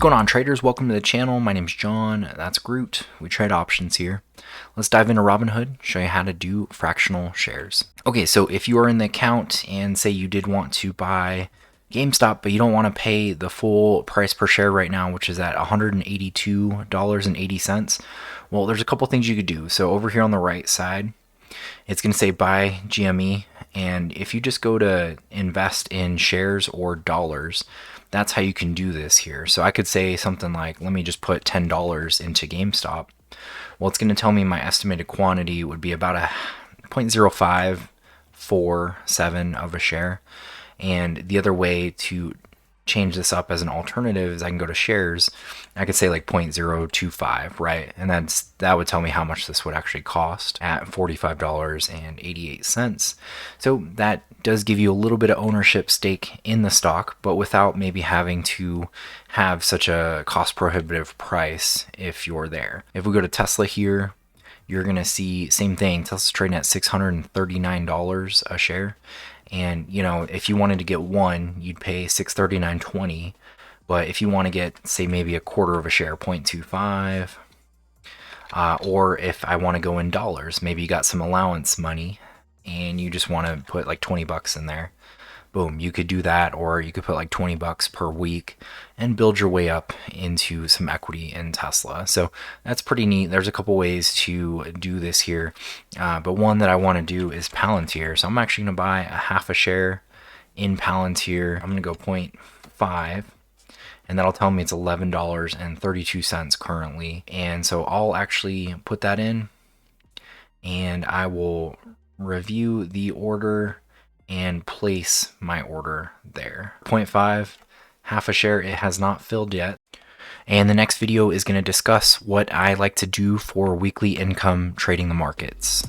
going on, traders? Welcome to the channel. My name's John. That's Groot. We trade options here. Let's dive into Robinhood, show you how to do fractional shares. Okay, so if you are in the account and say you did want to buy GameStop, but you don't want to pay the full price per share right now, which is at $182.80, well, there's a couple things you could do. So over here on the right side, it's going to say buy GME. And if you just go to invest in shares or dollars, that's how you can do this here. So I could say something like, let me just put $10 into GameStop. Well, it's going to tell me my estimated quantity would be about a 0.0547 of a share. And the other way to change this up as an alternative is I can go to shares. I could say like 0.025, right? And that would tell me how much this would actually cost at $45.88. So that does give you a little bit of ownership stake in the stock, but without maybe having to have such a cost prohibitive price if you're there. If we go to Tesla here, you're going to see same thing. Tesla's trading at $639 a share. And, you know, if you wanted to get one, you'd pay $639.20. But if you want to get, say, maybe a quarter of a share, 0.25, or if I want to go in dollars, maybe you got some allowance money and you just want to put like 20 bucks in there. Boom, you could do that, or you could put like 20 bucks per week and build your way up into some equity in Tesla. So that's pretty neat. There's a couple ways to do this here, but one that I want to do is Palantir. So I'm actually going to buy a half a share in Palantir. I'm going to go 0.5, and that'll tell me it's $11.32 currently. And so I'll actually put that in, and I will review the order and place my order there. 0.5, half a share, it has not filled yet. And the next video is going to discuss what I like to do for weekly income trading the markets.